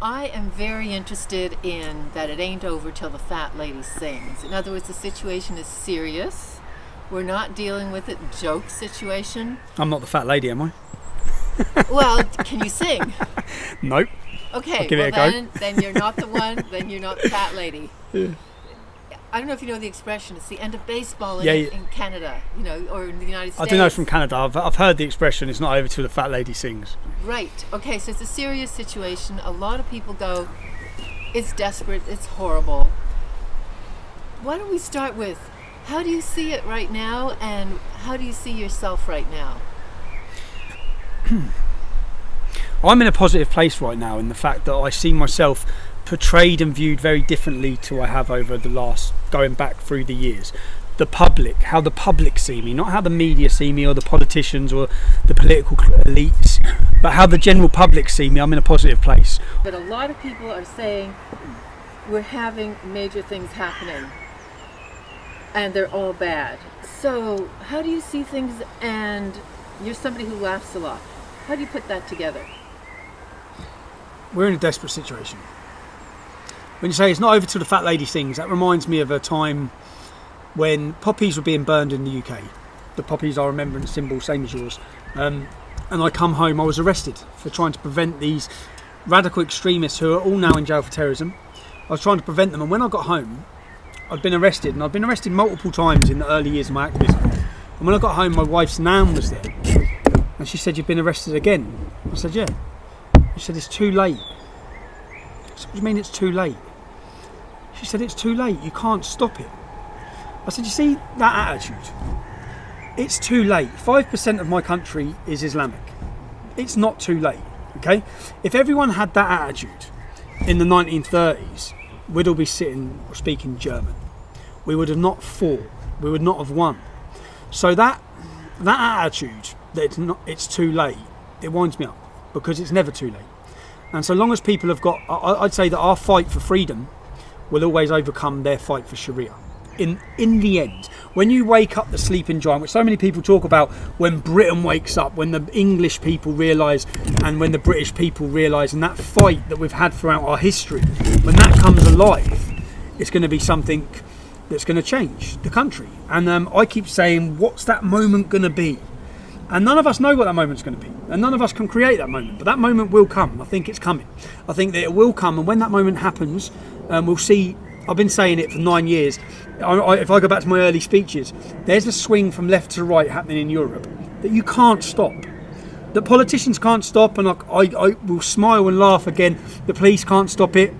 I am very interested in that it ain't over till the fat lady sings. In other words, the situation is serious. We're not dealing with a joke situation. I'm not the fat lady, am I? Well, can you sing? Nope. Okay, I'll give it a go. Then you're not the one, then you're not the fat lady. Yeah. I don't know if you know the expression, it's the end of baseball in Canada, or in the United States. I do know it's from Canada. I've heard the expression, it's not over till the fat lady sings. Right. Okay, so it's a serious situation. A lot of people go, it's desperate, it's horrible. Why don't we start with, how do you see it right now, and how do you see yourself right now? I'm in a positive place right now in the fact that I see myself portrayed and viewed very differently to I have over the last, going back through the years. The public, how the public see me, not how the media see me or the politicians or the political elites, but how the general public see me. I'm in a positive place. But a lot of people are saying we're having major things happening and they're all bad. So how do you see things? And you're somebody who laughs a lot. How do you put that together? We're in a desperate situation. When you say it's not over till the fat lady sings, that reminds me of a time when poppies were being burned in the UK. The poppies are a remembrance symbol, same as yours. And I come home, I was arrested for trying to prevent these radical extremists who are all now in jail for terrorism. I was trying to prevent them, and when I got home, I'd been arrested, and I'd been arrested multiple times in the early years of my activism. And when I got home, my wife's nan was there, and she said, "You've been arrested again?" I said, "Yeah." She said, "It's too late." I said, "What do you mean it's too late?" She said, "It's too late, you can't stop it." I said, "You see that attitude? It's too late. 5% of my country is Islamic. It's not too late, okay? If everyone had that attitude in the 1930s, we'd all be sitting speaking German. We would have not fought. We would not have won. So that attitude that it's too late, it winds me up, because it's never too late. And so long as people have got, I'd say that our fight for freedom will always overcome their fight for Sharia. In the end, when you wake up the sleeping giant, which so many people talk about, when Britain wakes up, when the English people realise, and when the British people realise, and that fight that we've had throughout our history, when that comes alive, it's going to be something that's going to change the country. And I keep saying, what's that moment going to be? And none of us know what that moment's going to be, and none of us can create that moment, but that moment will come. I think it's coming. I think that it will come, and when that moment happens, we'll see. I've been saying it for 9 years. If I go back to my early speeches, there's a swing from left to right happening in Europe that you can't stop, that politicians can't stop, and I will smile and laugh again. The police can't stop it.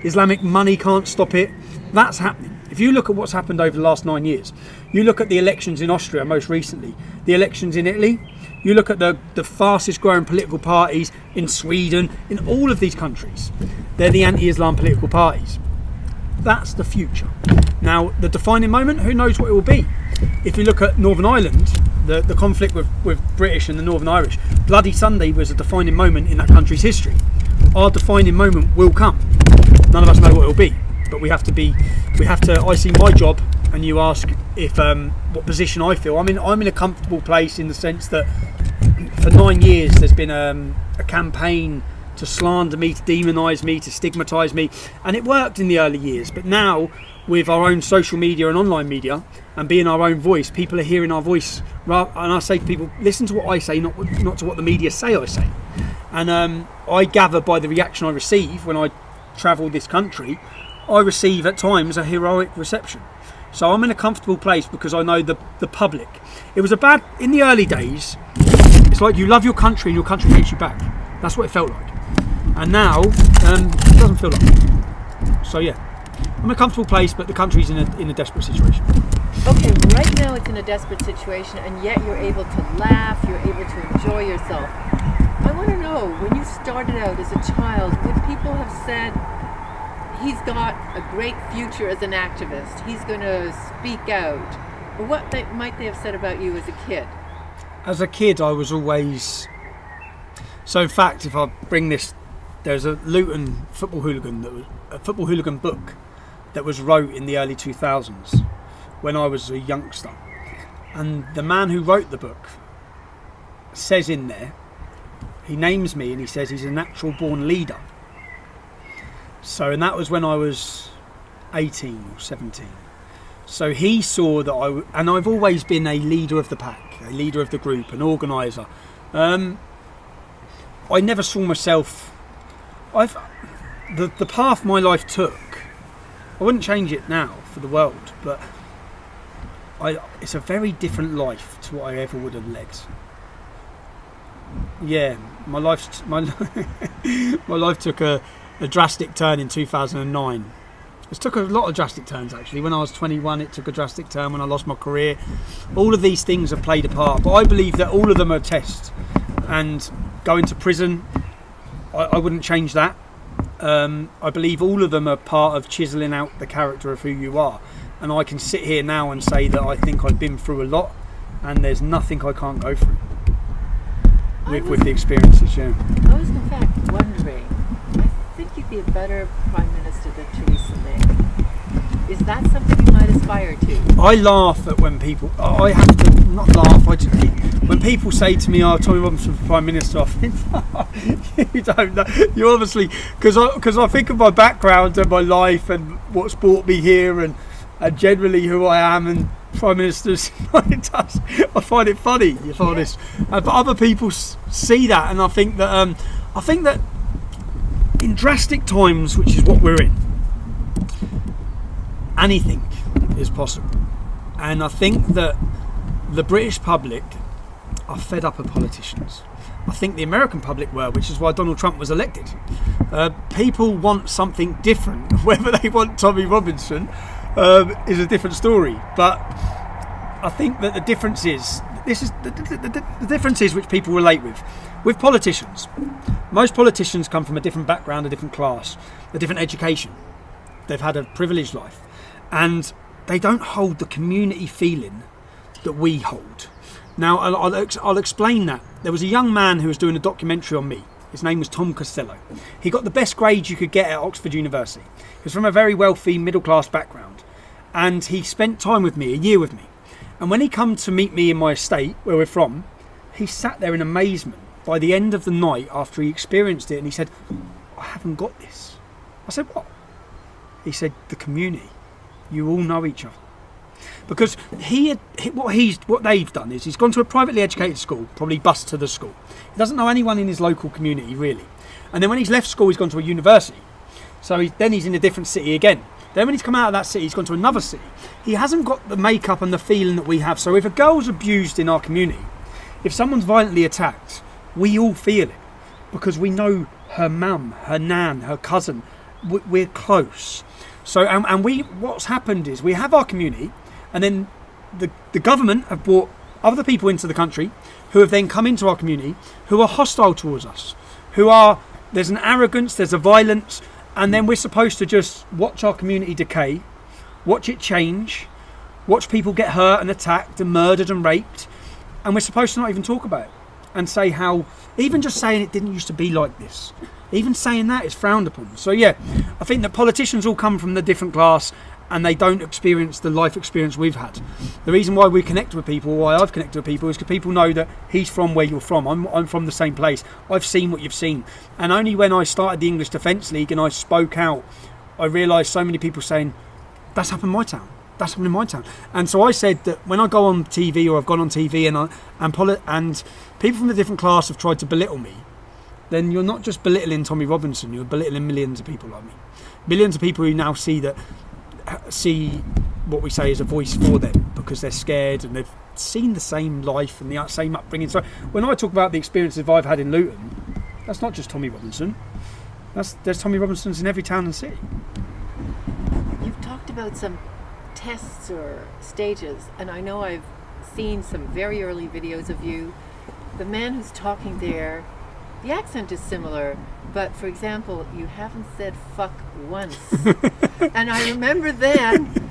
Islamic money can't stop it. That's happening. If you look at what's happened over the last 9 years, you look at the elections in Austria most recently, the elections in Italy, you look at the fastest growing political parties in Sweden, in all of these countries, they're the anti-Islam political parties. That's the future. Now, the defining moment, who knows what it will be? If you look at Northern Ireland, the conflict with British and the Northern Irish, Bloody Sunday was a defining moment in that country's history. Our defining moment will come. None of us know what it will be. But we have to, I see my job, and you ask if what position I feel. I'm in a comfortable place in the sense that for 9 years there's been a campaign to slander me, to demonise me, to stigmatise me, and it worked in the early years. But now, with our own social media and online media, and being our own voice, people are hearing our voice. And I say to people, listen to what I say, not to what the media say I say. And I gather by the reaction I receive when I travel this country, I receive at times a heroic reception. So I'm in a comfortable place because I know the public. It was in the early days, it's like you love your country and your country hates you back. That's what it felt like. And now, it doesn't feel like that. So yeah, I'm in a comfortable place, but the country's in a desperate situation. Okay, right now it's in a desperate situation, and yet you're able to laugh, you're able to enjoy yourself. I want to know, when you started out as a child, would people have said, he's got a great future as an activist, he's going to speak out? Or what might they have said about you as a kid? As a kid, I was always... So in fact, if I bring this, there's a Luton football hooligan book that was wrote in the early 2000s when I was a youngster. And the man who wrote the book says in there, he names me and he says he's a natural born leader. So, and that was when I was 18 or 17. So he saw that and I've always been a leader of the pack, a leader of the group, an organiser. I never saw myself. The path my life took, I wouldn't change it now for the world, but it's a very different life to what I ever would have led. Yeah, my life took a drastic turn in 2009. It took a lot of drastic turns actually. When I was 21, it took a drastic turn when I lost my career. All of these things have played a part, but I believe that all of them are tests. And going to prison, I wouldn't change that. I believe all of them are part of chiselling out the character of who you are. And I can sit here now and say that I think I've been through a lot, and there's nothing I can't go through with the experiences. Yeah. I was in fact wondering, I think you'd be a better Prime Minister than Theresa May. Is that something you might aspire to? I laugh at when people, I have to not laugh, when people say to me, "Oh, Tommy Robinson for Prime Minister," I think, you don't know. You obviously, because I think of my background and my life and what's brought me here and generally who I am, and Prime Ministers, I find it funny, if I'm honest. But other people see that, and I think that in drastic times, which is what we're in, anything is possible. And I think that the British public are fed up of politicians. I think the American public were, which is why Donald Trump was elected. People want something different. Whether they want Tommy Robinson is a different story. But I think that the difference is, the difference is which people relate with. With politicians, most politicians come from a different background, a different class, a different education. They've had a privileged life. And they don't hold the community feeling that we hold. Now, I'll explain that. There was a young man who was doing a documentary on me. His name was Tom Costello. He got the best grades you could get at Oxford University. He was from a very wealthy middle-class background. And he spent time with me, a year with me. And when he come to meet me in my estate, where we're from, he sat there in amazement by the end of the night after he experienced it, and he said, "I haven't got this." I said, "What?" He said, "The community. You all know each other." Because what they've done is he's gone to a privately educated school, probably bused to the school. He doesn't know anyone in his local community really. And then when he's left school, he's gone to a university. So then he's in a different city again. Then when he's come out of that city, he's gone to another city. He hasn't got the makeup and the feeling that we have. So if a girl's abused in our community, if someone's violently attacked, we all feel it because we know her mum, her nan, her cousin. We're close. So and what's happened is we have our community, and then the government have brought other people into the country who have then come into our community who are hostile towards us, there's an arrogance, there's a violence, and then we're supposed to just watch our community decay, watch it change, watch people get hurt and attacked and murdered and raped, and we're supposed to not even talk about it and say how, even just saying it didn't used to be like this, even saying that is frowned upon. So yeah, I think that politicians all come from the different class and they don't experience the life experience we've had. The reason why we connect with people, why I've connected with people, is because people know that he's from where you're from. I'm from the same place. I've seen what you've seen. And only when I started the English Defence League and I spoke out, I realised so many people saying, "That's happened in my town. That's happened in my town." And so I said that when I go on TV, or I've gone on TV, and people from a different class have tried to belittle me, then you're not just belittling Tommy Robinson, you're belittling millions of people like me. Millions of people who now see what we say is a voice for them because they're scared and they've seen the same life and the same upbringing. So when I talk about the experiences I've had in Luton, that's not just Tommy Robinson. There's Tommy Robinsons in every town and city. You've talked about some tests or stages, and I know I've seen some very early videos of you. The man who's talking there, the accent is similar, but for example, you haven't said fuck once. And I remember then,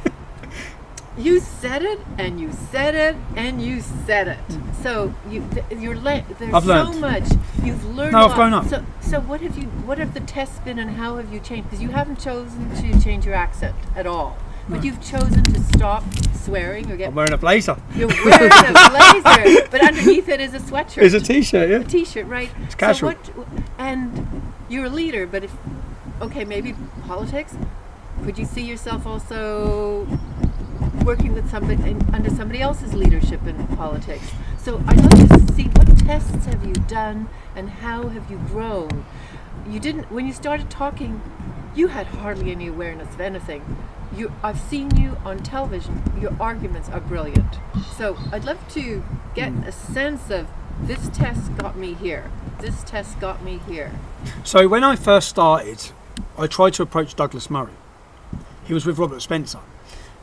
you said it, and you said it, and you said it. So there's I've so learned. much. You've learned. No, I've grown up. So what have the tests been, and how have you changed? Because you haven't chosen to change your accent at all. But you've chosen to stop swearing or get... I'm wearing a blazer. You're wearing a blazer, but underneath it is a sweatshirt. It's a t-shirt, yeah. A t-shirt, right. It's casual. So and you're a leader, but if... Okay, maybe politics? Could you see yourself also working with somebody under somebody else's leadership in politics? So I'd love to see what tests have you done and how have you grown? You didn't, when you started talking, you had hardly any awareness of anything. I've seen you on television. Your arguments are brilliant. So I'd love to get a sense of this test got me here. This test got me here. So when I first started, I tried to approach Douglas Murray. He was with Robert Spencer.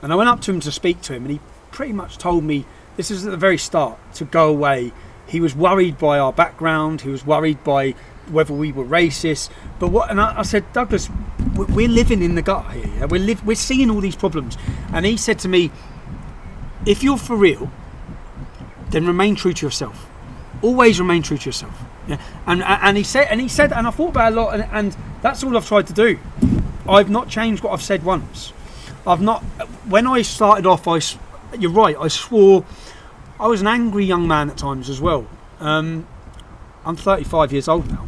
And I went up to him to speak to him, and he pretty much told me, this is at the very start, to go away. He was worried by our background. He was worried by whether we were racist. But what? And I said, Douglas, we're living in the gut here. Yeah? We're seeing all these problems. And he said to me, if you're for real, then remain true to yourself. Always remain true to yourself. Yeah? And he said, and I thought about it a lot, and that's all I've tried to do. I've not changed what I've said once. I've not. When I started off, you're right. I swore. I was an angry young man at times as well. I'm 35 years old now.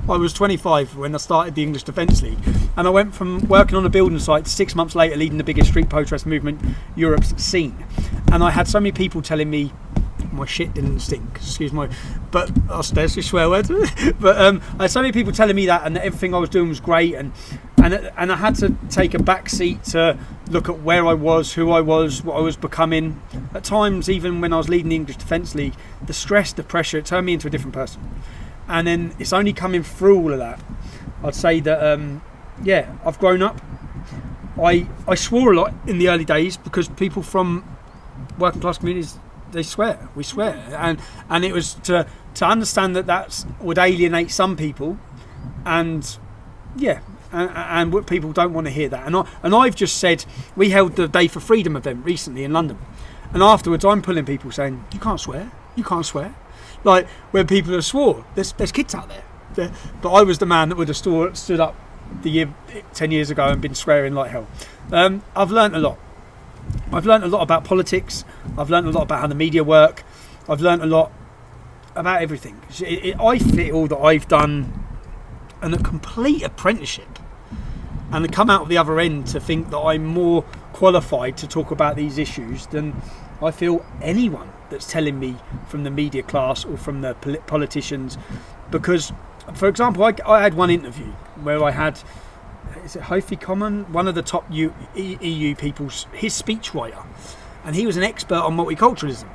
I was 25 when I started the English Defence League, and I went from working on a building site to 6 months later leading the biggest street protest movement Europe's seen. And I had so many people telling me my shit didn't stink. Excuse my, but there's a swear word. But I had so many people telling me that, and that everything I was doing was great, and I had to take a back seat to look at where I was, who I was, what I was becoming. At times, even when I was leading the English Defence League, the stress, the pressure, it turned me into a different person. And then it's only coming through all of that, I'd say that, I've grown up. I swore a lot in the early days because people from working class communities, we swear. And it was to understand that would alienate some people, and what people don't want to hear that. And I've just said, we held the Day for Freedom event recently in London, and afterwards I'm pulling people saying, you can't swear. Like, when people have swore, there's kids out there. But I was the man that would have stood up 10 years ago and been swearing like hell. I've learnt a lot. I've learnt a lot about politics. I've learnt a lot about how the media work. I've learnt a lot about everything. I feel that I've done a complete apprenticeship, and to come out of the other end to think that I'm more qualified to talk about these issues than I feel anyone that's telling me from the media class or from the politicians. Because, for example, I had one interview where I had, is it Hofi Common, one of the top EU people's, his speechwriter, and he was an expert on multiculturalism.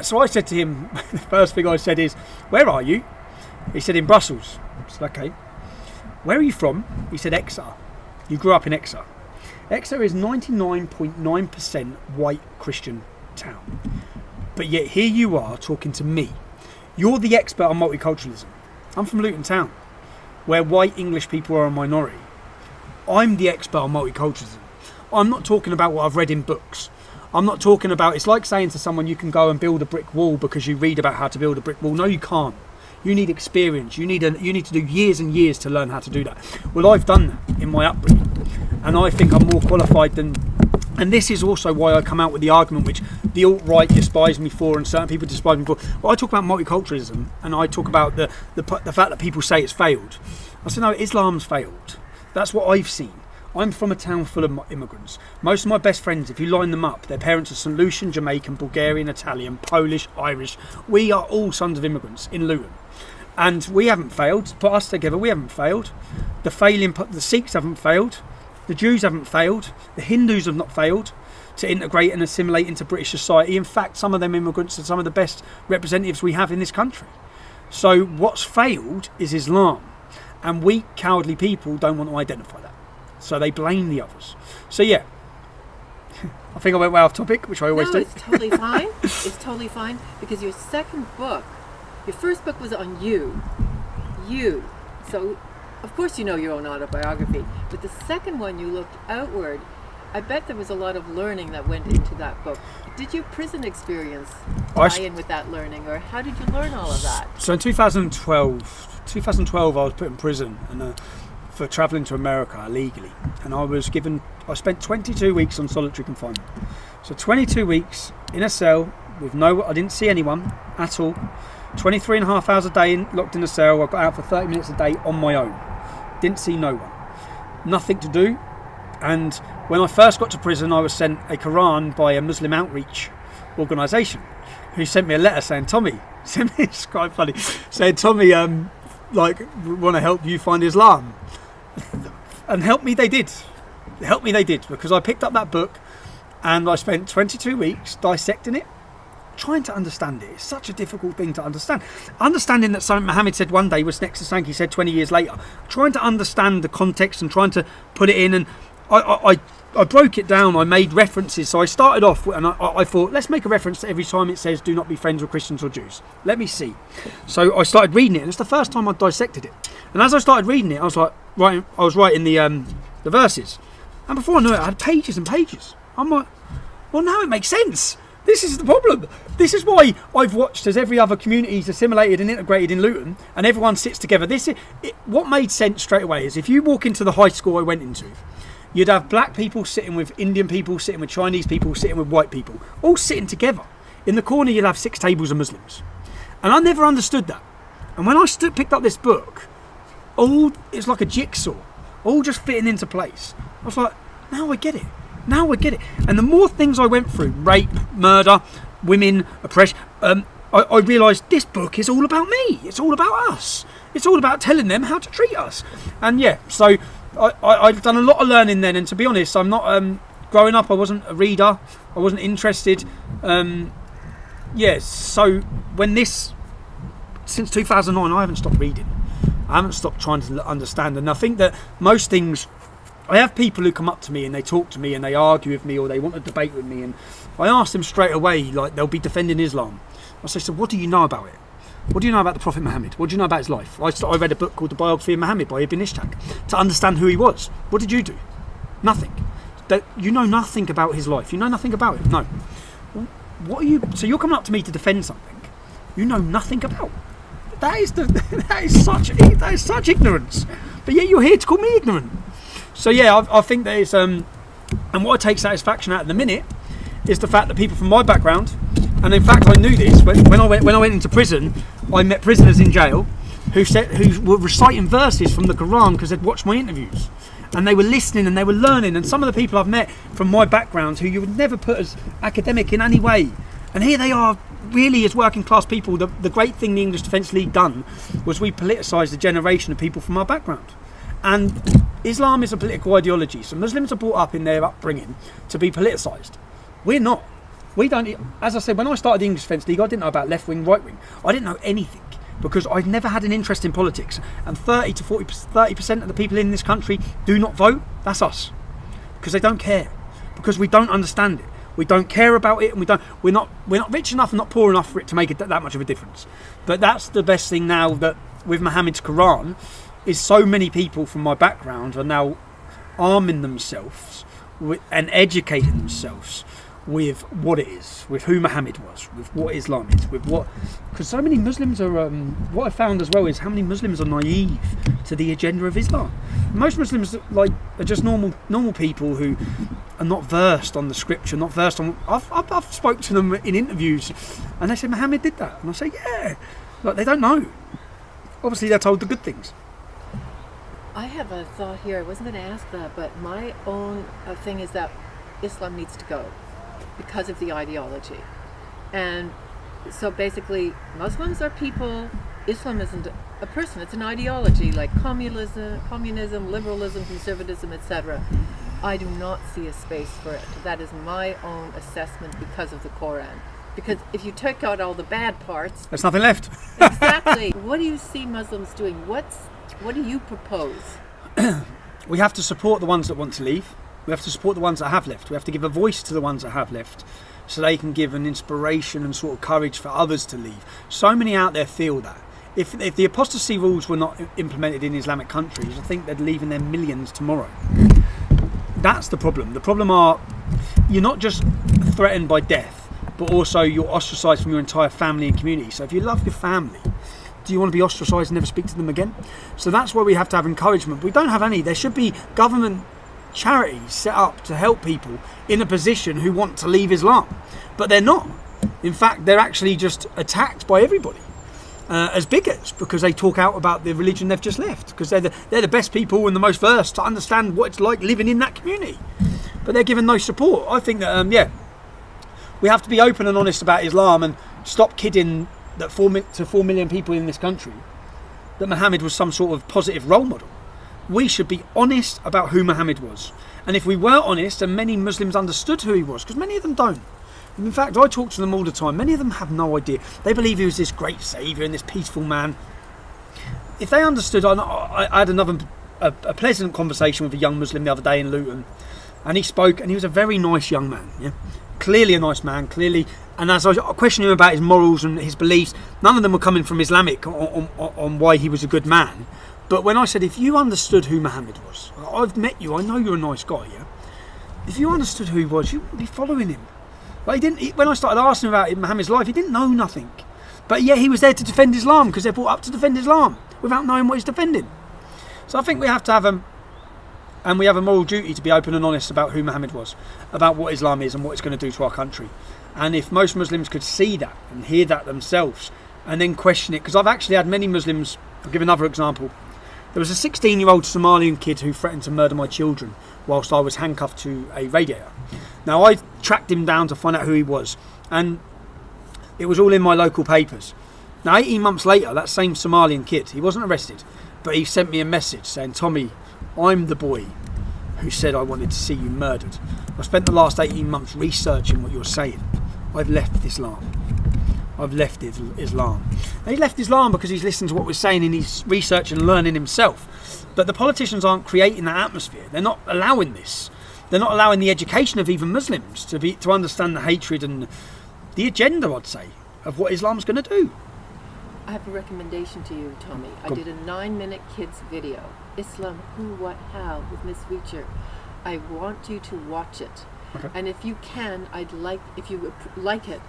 So I said to him, the first thing I said is, where are you? He said, in Brussels. I said, okay. Where are you from? He said, Exeter. You grew up in Exeter. Exeter is 99.9% white Christian town. But yet here you are talking to me. You're the expert on multiculturalism. I'm from Luton Town, where white English people are a minority. I'm the expert on multiculturalism. I'm not talking about what I've read in books. I'm not talking about, it's like saying to someone you can go and build a brick wall because you read about how to build a brick wall. No, you can't. You need experience. You need to do years and years to learn how to do that. Well, I've done that in my upbringing, and I think I'm more qualified than. And this is also why I come out with the argument which the alt-right despise me for, and certain people despise me for. Well, I talk about multiculturalism, and I talk about the fact that people say it's failed. I say, no, Islam's failed. That's what I've seen. I'm from a town full of immigrants. Most of my best friends, if you line them up, their parents are St. Lucian, Jamaican, Bulgarian, Italian, Polish, Irish. We are all sons of immigrants in Luton. And we haven't failed. Put us together, we haven't failed. The Sikhs haven't failed. The Jews haven't failed. The Hindus have not failed to integrate and assimilate into British society. In fact, some of them immigrants are some of the best representatives we have in this country. So what's failed is Islam. And weak, cowardly people don't want to identify that. So they blame the others. So yeah, I think I went way off topic, which I always do. No, it's totally fine. It's totally fine, because your first book was on you. So, of course you know your own autobiography, but the second one you looked outward. I bet there was a lot of learning that went into that book. Did your prison experience tie in with that learning, or how did you learn all of that? So in 2012 I was put in prison, and for travelling to America illegally, and I spent 22 weeks on solitary confinement. So 22 weeks in a cell with I didn't see anyone at all. 23 and a half hours a day locked in a cell. I got out for 30 minutes a day on my own. Didn't see no one. Nothing to do. And when I first got to prison, I was sent a Quran by a Muslim outreach organisation who sent me a letter saying, Tommy, it's quite funny, saying, Tommy, we want to help you find Islam. And help me they did. Because I picked up that book and I spent 22 weeks dissecting it, trying to understand it. It's such a difficult thing to understand. Understanding that something Muhammad said one day was next to something he said 20 years later. Trying to understand the context and trying to put it in. And I broke it down. I made references. So I started off and I thought, let's make a reference to every time it says do not be friends with Christians or Jews. Let me see. So I started reading it, and it's the first time I dissected it. And as I started reading it, I was writing the verses. And before I knew it, I had pages and pages. I'm like, well, now it makes sense. This is the problem. This is why I've watched as every other community is assimilated and integrated in Luton, and everyone sits together. What made sense straight away is if you walk into the high school I went into, you'd have black people sitting with Indian people, sitting with Chinese people, sitting with white people, all sitting together. In the corner, you'd have 6 tables of Muslims. And I never understood that. And when I picked up this book, it's like a jigsaw, all just fitting into place. I was like, now I get it. And the more things I went through, rape, murder, women, oppression, I realised this book is all about me. It's all about us. It's all about telling them how to treat us. And yeah, so I've done a lot of learning then. And to be honest, I'm not, growing up, I wasn't a reader. I wasn't interested. So since 2009, I haven't stopped reading. I haven't stopped trying to understand. And I think that most things, I have people who come up to me and they talk to me and they argue with me or they want to debate with me, and I ask them straight away, like they'll be defending Islam. I say, so what do you know about it? What do you know about the Prophet Muhammad? What do you know about his life? I read a book called The Biography of Muhammad by Ibn Ishaq to understand who he was. What did you do? Nothing. You know nothing about his life. You know nothing about him. No. What are you? So you're coming up to me to defend something you know nothing about. That is such ignorance. But yet you're here to call me ignorant. So yeah, I think that it's and what I take satisfaction out at the minute is the fact that people from my background, and in fact I knew this when I went into prison, I met prisoners in jail who were reciting verses from the Quran because they'd watched my interviews, and they were listening and they were learning. And some of the people I've met from my background who you would never put as academic in any way, and here they are really as working class people. The great thing the English Defence League done was we politicised a generation of people from our background. And Islam is a political ideology, so Muslims are brought up in their upbringing to be politicised. We're not. We don't. As I said, when I started the English Defence League, I didn't know about left wing, right wing. I didn't know anything because I'd never had an interest in politics. And 30% of the people in this country do not vote. That's us, because they don't care, because we don't understand it. We don't care about it, and we're not rich enough and not poor enough for it to make it that much of a difference. But that's the best thing now, that with Muhammad's Quran, is so many people from my background are now arming themselves and educating themselves with what it is, with who Muhammad was, with what Islam is, with what, because so many Muslims are, what I found as well is how many Muslims are naive to the agenda of Islam. Most Muslims are just normal people who are not versed on the scripture, not versed on, I've spoke to them in interviews and they say Muhammad did that, and I say yeah, like they don't know. Obviously they're told the good things. I have a thought here. I wasn't going to ask that, but my own thing is that Islam needs to go because of the ideology. And so basically, Muslims are people. Islam isn't a person. It's an ideology, like communism, liberalism, conservatism, etc. I do not see a space for it. That is my own assessment because of the Quran. Because if you took out all the bad parts, there's nothing left. Exactly. What do you see Muslims doing? What do you propose? We have to support the ones that want to leave. We have to support the ones that have left. We have to give a voice to the ones that have left, so they can give an inspiration and sort of courage for others to leave. So many out there feel that. If the apostasy rules were not implemented in Islamic countries, I think they'd leave in their millions tomorrow. That's the problem. The problem are, you're not just threatened by death, but also you're ostracised from your entire family and community. So if you love your family, Do you want to be ostracised and never speak to them again? So that's why we have to have encouragement. We don't have any. There should be government charities set up to help people in a position who want to leave Islam. But they're not. In fact, they're actually just attacked by everybody as bigots because they talk out about the religion they've just left, because they're the best people and the most versed to understand what it's like living in that community. But they're given no support. I think that, we have to be open and honest about Islam and stop kidding that 4 million people in this country that Muhammad was some sort of positive role model. We should be honest about who Muhammad was. And if we were honest, and many Muslims understood who he was, because many of them don't. In fact, I talk to them all the time. Many of them have no idea. They believe he was this great saviour and this peaceful man. If they understood, I had a pleasant conversation with a young Muslim the other day in Luton, and he spoke, and he was a very nice young man. Yeah? Clearly a nice man, clearly. And as I was questioning him about his morals and his beliefs, none of them were coming from Islamic on why he was a good man. But when I said, if you understood who Muhammad was, I've met you, I know you're a nice guy, yeah? If you understood who he was, you would be following him. But when I started asking about Muhammad's life, he didn't know nothing. But yet he was there to defend Islam, because they're brought up to defend Islam without knowing what he's defending. So I think we have to have and we have a moral duty to be open and honest about who Muhammad was, about what Islam is and what it's going to do to our country. And if most Muslims could see that and hear that themselves and then question it, because I've actually had many Muslims, I'll give another example. There was a 16-year-old Somalian kid who threatened to murder my children whilst I was handcuffed to a radiator. Now, I tracked him down to find out who he was, and it was all in my local papers. Now, 18 months later, that same Somalian kid, he wasn't arrested, but he sent me a message saying, Tommy, I'm the boy who said I wanted to see you murdered. I spent the last 18 months researching what you're saying. I've left Islam. I've left Islam. And he left Islam because he's listened to what we're saying and he's researching and learning himself. But the politicians aren't creating that atmosphere. They're not allowing this. They're not allowing the education of even Muslims to understand the hatred and the agenda, I'd say, of what Islam's going to do. I have a recommendation to you, Tommy. I did a 9-minute kids video, Islam, Who, What, How, with Miss Reacher. I want you to watch it. Okay. And if you can, if you like it,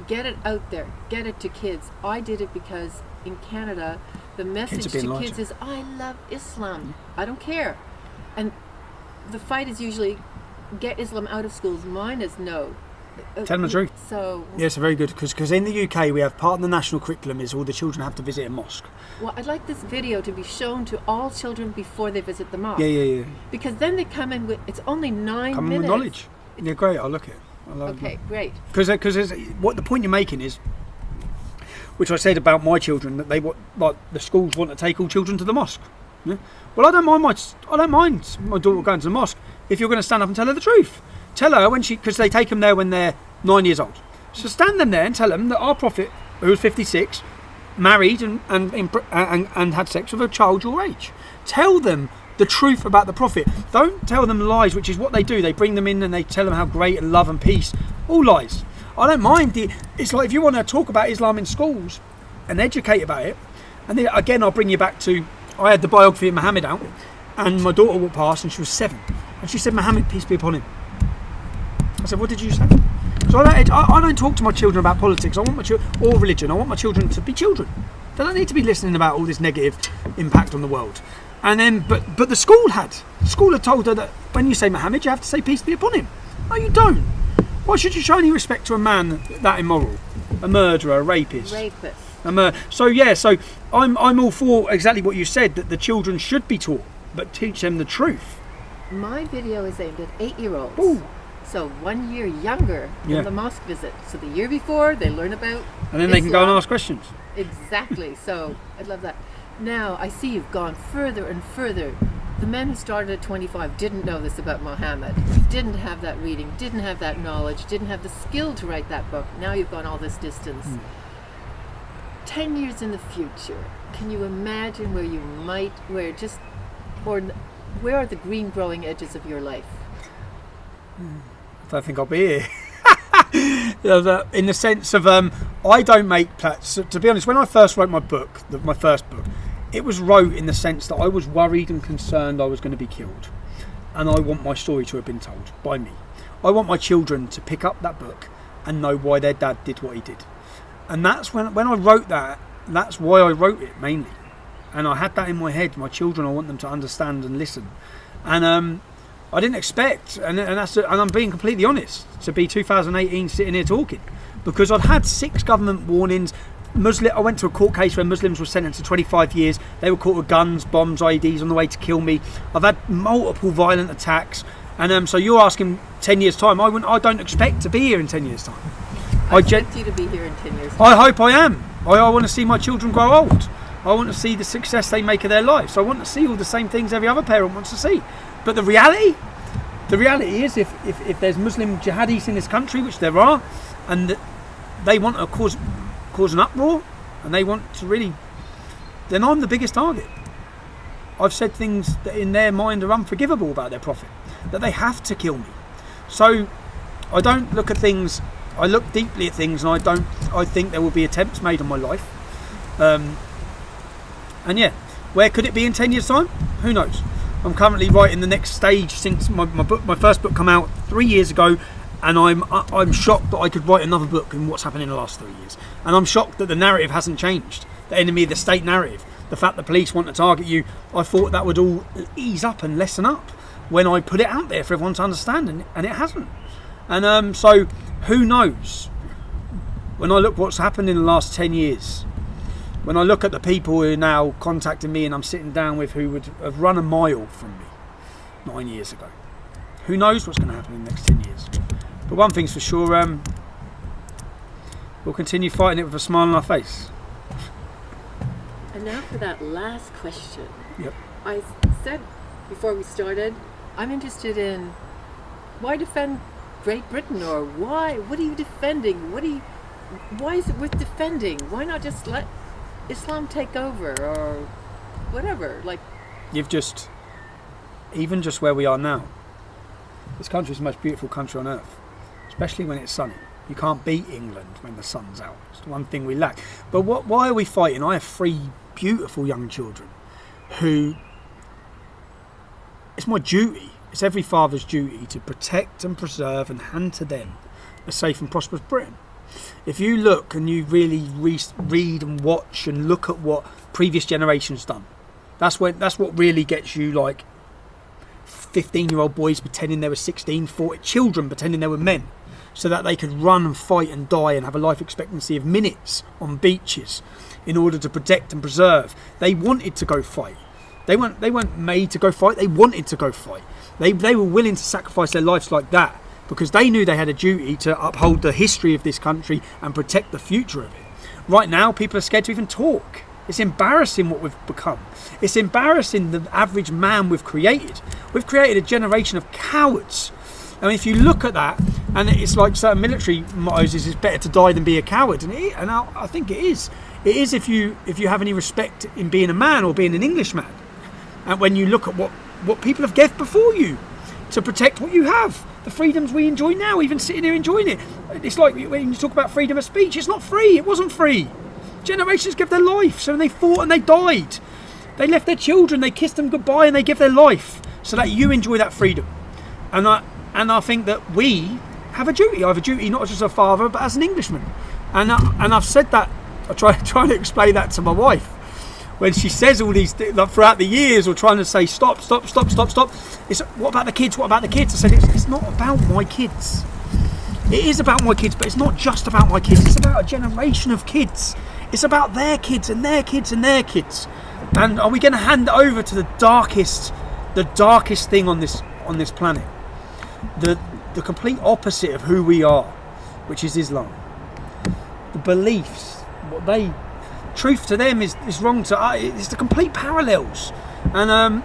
get it out there. Get it to kids. I did it because in Canada, the message to kids is, I love Islam. I don't care. And the fight is usually get Islam out of schools. Mine is no. Tell them the truth. So yes, very good, because in the UK we have part of the national curriculum is all the children have to visit a mosque. Well, I'd like this video to be shown to all children before they visit the mosque. Yeah. Because then they come in with, it's only 9 Come minutes. with knowledge. Yeah, great. I'll look at it. Okay, great. Because what the point you're making is, which I said about my children, that the schools want to take all children to the mosque. Yeah? Well, I don't mind my daughter going to the mosque if you're going to stand up and tell her the truth. Tell her because they take them there when they're 9 years old. So stand them there and tell them that our Prophet, who was 56, married and had sex with a child your age. Tell them the truth about the Prophet. Don't tell them lies, which is what they do. They bring them in and they tell them how great and love and peace. All lies. I don't mind. It's like if you want to talk about Islam in schools and educate about it, and then again I'll bring you back to, I had the biography of Muhammad out, and my daughter walked past and she was 7, and she said, Muhammad, peace be upon him. I said, what did you say? So I don't talk to my children about politics. I want my or religion. I want my children to be children. They don't need to be listening about all this negative impact on the world. And then, but the school had told her that when you say Muhammad, you have to say peace be upon him. No, you don't. Why should you show any respect to a man that immoral, a murderer, a rapist? So I'm all for exactly what you said, that the children should be taught, but teach them the truth. My video is aimed at 8-year-olds. Ooh. So 1 year younger than the mosque visit. So the year before, they learn about and then Islam. They can go and ask questions. Exactly. So I'd love that. Now, I see you've gone further and further. The men who started at 25 didn't know this about Muhammad. didn't have that reading, didn't have that knowledge, didn't have the skill to write that book. Now you've gone all this distance. 10 years in the future, can you imagine where you might, where are the green growing edges of your life? I don't think I'll be here. In the sense of, I don't make plans. To be honest, when I first wrote my book, my first book, it was wrote in the sense that I was worried and concerned I was going to be killed. And I want my story to have been told by me. I want my children to pick up that book and know why their dad did what he did. And that's when I wrote that that's why I wrote it mainly. And I had that in my head. My children, I want them to understand and listen. And I didn't expect, and I'm being completely honest, to be 2018 sitting here talking, because I'd had 6 government warnings. I went to a court case where Muslims were sentenced to 25 years. They were caught with guns, bombs, IEDs on the way to kill me. I've had multiple violent attacks. And so you're asking 10 years' time. I don't expect to be here in 10 years' time. I expect you to be here in 10 years' time. I hope I am. I want to see my children grow old. I want to see the success they make of their lives. I want to see all the same things every other parent wants to see. But the reality is, if there's Muslim jihadis in this country, which there are, and they want to cause an uproar, and they want to really, then I'm the biggest target. I've said things that in their mind are unforgivable about their prophet, that they have to kill me. So I don't look at things, I look deeply at things, and I think there will be attempts made on my life. And yeah, where could it be in 10 years' time? Who knows? I'm currently writing the next stage since my first book came out 3 years ago, and I'm shocked that I could write another book in what's happened in the last 3 years. And I'm shocked that the narrative hasn't changed. The enemy of the state narrative, the fact that police want to target you, I thought that would all ease up and lessen up when I put it out there for everyone to understand, and it hasn't. And so who knows? When I look what's happened in the last 10 years, when I look at the people who are now contacting me and I'm sitting down with, who would have run a mile from me 9 years ago, who knows what's going to happen in the next 10 years? But one thing's for sure, we'll continue fighting it with a smile on our face. And now for that last question. Yep. I said before we started, I'm interested in why defend Great Britain, or what are you defending? Why is it worth defending? Why not just let Islam take over, or whatever? Like, even just where we are now, this country is the most beautiful country on earth, especially when it's sunny. You can't beat England when the sun's out. It's the one thing we lack. But why are we fighting? I have 3 beautiful young children who, it's my duty, it's every father's duty to protect and preserve and hand to them a safe and prosperous Britain. If you look and you really read and watch and look at what previous generations done, that's what really gets you, like 15-year-old boys pretending they were 16, 40, children pretending they were men, so that they could run and fight and die and have a life expectancy of minutes on beaches in order to protect and preserve. They wanted to go fight. They weren't made to go fight. They wanted to go fight. They were willing to sacrifice their lives like that because they knew they had a duty to uphold the history of this country and protect the future of it. Right now, people are scared to even talk. It's embarrassing what we've become. It's embarrassing the average man we've created. We've created a generation of cowards. I mean, if you look at that, and it's like certain military mottos, it's better to die than be a coward, and I think it is. It is if you have any respect in being a man or being an Englishman, and when you look at what people have given before you to protect what you have, the freedoms we enjoy now, even sitting here enjoying it. It's like when you talk about freedom of speech, it's not free. It wasn't free. Generations gave their life, so they fought and they died. They left their children, they kissed them goodbye, and they give their life so that you enjoy that freedom. And I think that we have a duty. I have a duty not just as a father, but as an Englishman. And I've said that. I try to explain that to my wife when she says all these things, like, throughout the years, or trying to say stop. It's what about the kids? What about the kids? I said it's not about my kids. It is about my kids, but it's not just about my kids. It's about a generation of kids. It's about their kids and their kids and their kids. And are we going to hand it over to the darkest thing on this planet? The complete opposite of who we are, which is Islam. The beliefs, truth to them is wrong to us. It's the complete parallels. And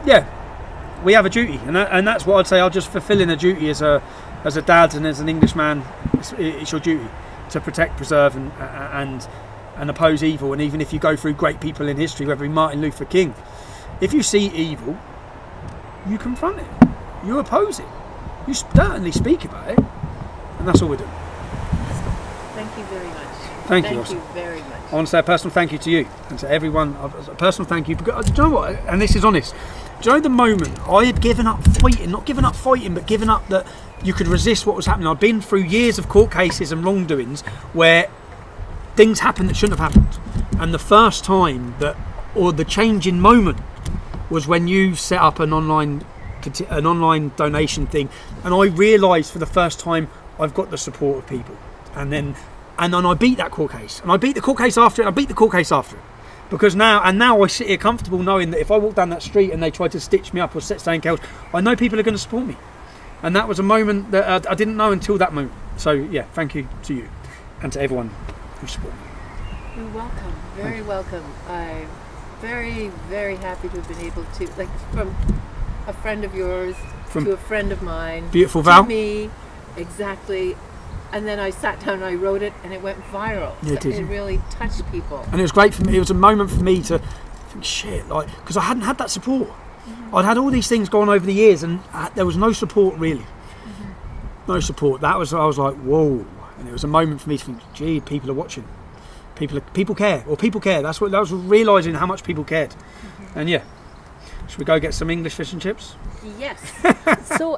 we have a duty, and that's what I'd say. I'm just fulfilling a duty as a dad and as an Englishman. It's your duty to protect, preserve, and oppose evil. And even if you go through great people in history, whether it be Martin Luther King, if you see evil, you confront it, you oppose it, you certainly speak about it, and that's all we're doing. Thank you very much. Thank you very much. I want to say a personal thank you to you and to everyone. A personal thank you because, do you know what? And this is honest. Do you know the moment I had given up fighting, not given up fighting, but given up that you could resist what was happening? I'd been through years of court cases and wrongdoings where things happen that shouldn't have happened. And the first time that, or the changing moment, was when you set up an online donation thing, and I realised for the first time I've got the support of people. And then I beat that court case, and I beat the court case after it, and I beat the court case after it. Because now I sit here comfortable knowing that if I walk down that street and they try to stitch me up or set something else, I know people are going to support me. And that was a moment that I didn't know until that moment. So yeah, thank you to you and to everyone who supported me. You're welcome. Very welcome. I'm very, very happy to have been able to, like, from a friend of yours to a friend of mine. Beautiful Val. To me, exactly. And then I sat down and I wrote it, and it went viral. Yeah, so it really touched people. And it was great for me. It was a moment for me to think, shit, like, because I hadn't had that support. Mm-hmm. I'd had all these things going over the years, and there was no support really. Mm-hmm. No support. I was like, whoa. And it was a moment for me to think, gee, people are watching. People care. That was realising how much people cared. Mm-hmm. And yeah, should we go get some English fish and chips? Yes. So,